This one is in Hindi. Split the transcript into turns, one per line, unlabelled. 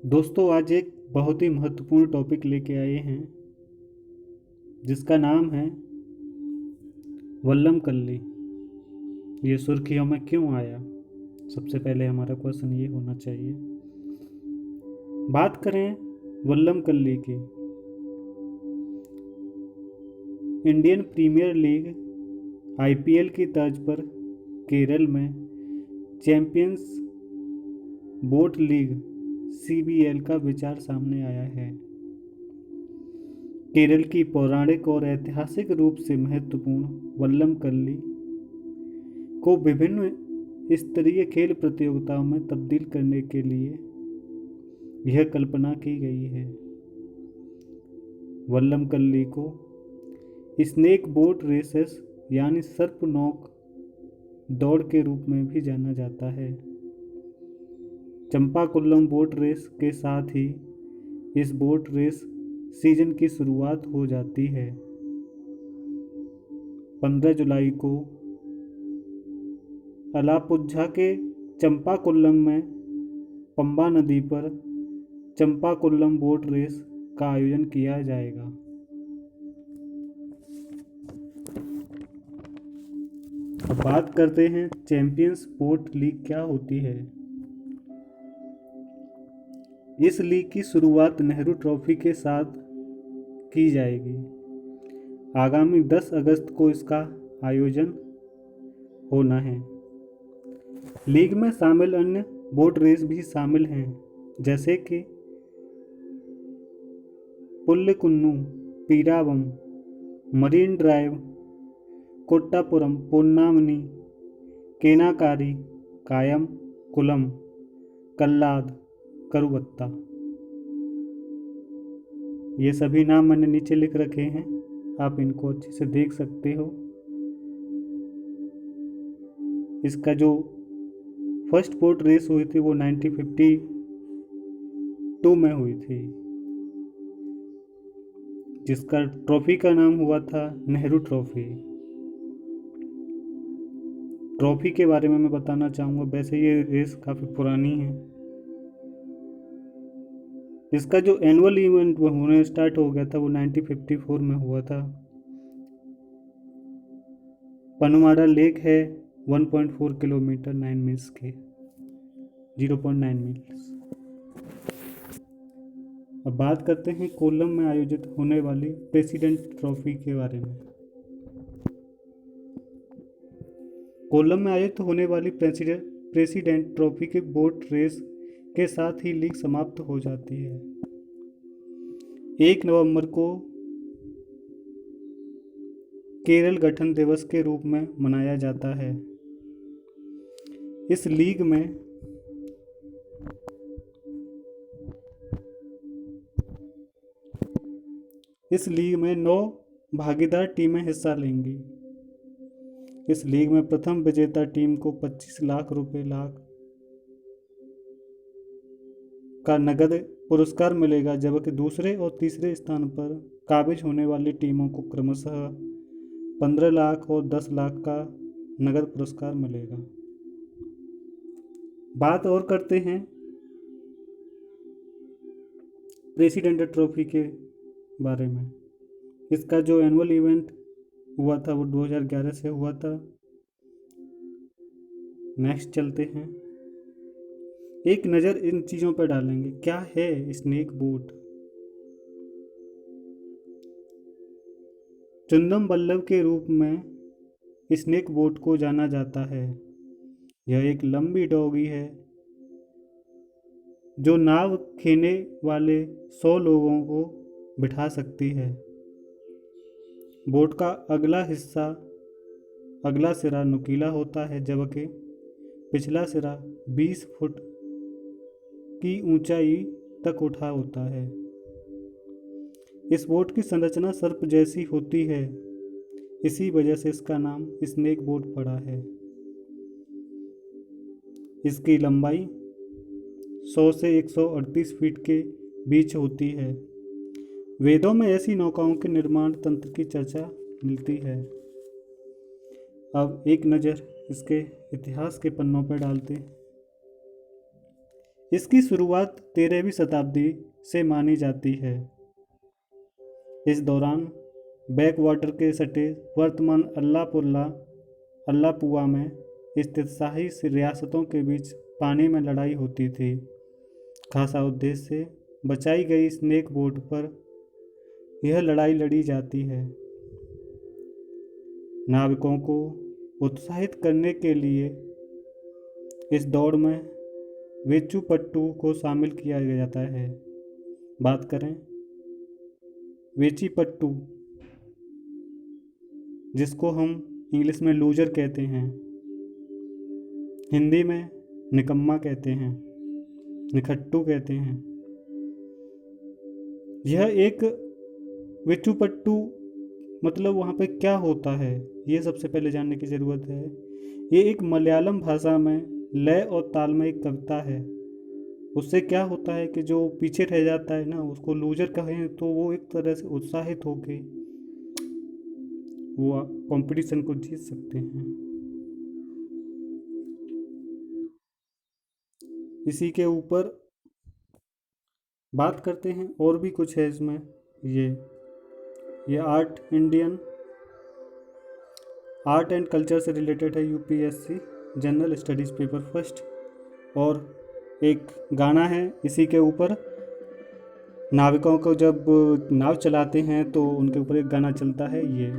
दोस्तों आज एक बहुत ही महत्वपूर्ण टॉपिक लेके आए हैं जिसका नाम है वल्लम कल्ली। ये सुर्खियों में क्यों आया? सबसे पहले हमारा क्वेश्चन ये होना चाहिए। बात करें वल्लम कल्ली की, इंडियन प्रीमियर लीग आईपीएल की तर्ज पर केरल में चैंपियंस बोट लीग सीबीएल का विचार सामने आया है। केरल की पौराणिक और ऐतिहासिक रूप से महत्वपूर्ण वल्लम कल्ली को विभिन्न स्तरीय खेल प्रतियोगिताओं में तब्दील करने के लिए यह कल्पना की गई है। वल्लम कल्ली को स्नेक बोट रेसेस यानी सर्पनौक दौड़ के रूप में भी जाना जाता है। चंपाकुल्लम बोट रेस के साथ ही इस बोट रेस सीजन की शुरुआत हो जाती है। 15 जुलाई को अलापुझा के चंपाकुल्लम में पंबा नदी पर चंपाकुल्लम बोट रेस का आयोजन किया जाएगा। अब बात करते हैं चैंपियंस बोट लीग क्या होती है। इस लीग की शुरुआत नेहरू ट्रॉफी के साथ की जाएगी। आगामी 10 अगस्त को इसका आयोजन होना है। लीग में शामिल अन्य बोट रेस भी शामिल हैं, जैसे कि पुल्लिकुन्नू, पीरावम, मरीन ड्राइव, कोट्टापुरम, पोन्नामनी, केनाकारी, कायम कुलम, कल्लाद, करुवत्ता। ये सभी नाम मैंने नीचे लिख रखे हैं, आप इनको अच्छे से देख सकते हो। इसका जो फर्स्ट बोट रेस हुई थी वो 1952 में हुई थी, जिसका ट्रॉफी का नाम हुआ था नेहरू ट्रॉफी। ट्रॉफी के बारे में मैं बताना चाहूँगा, वैसे ये रेस काफ़ी पुरानी है। इसका जो एनुअल इवेंट होने स्टार्ट हो गया था वो 1954 में हुआ था। पनवाड़ा लेक है 1.4 किलोमीटर 9 मील्स के 0.9 मील्स। अब बात करते हैं कोल्लम में आयोजित होने वाली प्रेसिडेंट ट्रॉफी के बारे में। कोल्लम में आयोजित होने वाली प्रेसिडेंट ट्रॉफी के बोट रेस के साथ ही लीग समाप्त हो जाती है। 1 नवंबर को केरल गठन दिवस के रूप में मनाया जाता है। इस लीग में 9 भागीदार टीमें हिस्सा लेंगी। इस लीग में प्रथम विजेता टीम को 25 लाख रुपए का नगद पुरस्कार मिलेगा, जबकि दूसरे और तीसरे स्थान पर काबिज होने वाली टीमों को क्रमशः 15 लाख और 10 लाख का नगद पुरस्कार मिलेगा। बात और करते हैं प्रेसिडेंट ट्रॉफी के बारे में। इसका जो एनुअल इवेंट हुआ था वो 2011 से हुआ था। नेक्स्ट चलते हैं, एक नज़र इन चीज़ों पर डालेंगे। क्या है स्नेक बोट? चुंदम बल्लभ के रूप में स्नेक बोट को जाना जाता है। यह एक लंबी डोगी है जो नाव खेने वाले 100 लोगों को बिठा सकती है। बोट का अगला सिरा नुकीला होता है, जबकि पिछला सिरा 20 फुट की ऊंचाई तक उठा होता है। इस बोट की संरचना सर्प जैसी होती है, इसी वजह से इसका नाम स्नेक बोट पड़ा है। इसकी लंबाई 100 से 138 फीट के बीच होती है। वेदों में ऐसी नौकाओं के निर्माण तंत्र की चर्चा मिलती है। अब एक नज़र इसके इतिहास के पन्नों पर डालते हैं। इसकी शुरुआत 13वीं शताब्दी से मानी जाती है। इस दौरान बैक वाटर के सटे वर्तमान अल्लापुआ में स्थित शाही रियासतों के बीच पानी में लड़ाई होती थी। खासा उद्देश्य से बचाई गई स्नेक बोट पर यह लड़ाई लड़ी जाती है। नाविकों को उत्साहित करने के लिए इस दौड़ में वेचुपट्टू को शामिल किया जाता है। बात करें वेचीपट्टू, जिसको हम इंग्लिश में लूजर कहते हैं, हिंदी में निकम्मा कहते हैं, निखट्टू कहते हैं। यह एक वेचुपट्टू मतलब वहाँ पे क्या होता है, ये सबसे पहले जानने की ज़रूरत है। ये एक मलयालम भाषा में लय और ताल में एक कविता है। उससे क्या होता है कि जो पीछे रह जाता है ना, उसको लूजर कहें तो वो एक तरह से उत्साहित होके वो कंपटीशन को जीत सकते हैं। इसी के ऊपर बात करते हैं, और भी कुछ है इसमें। ये इंडियन आर्ट एंड कल्चर से रिलेटेड है, UPSC general studies paper first. और एक गाना है इसी के ऊपर, नाविकों को जब नाव चलाते हैं तो उनके ऊपर एक गाना चलता है, ये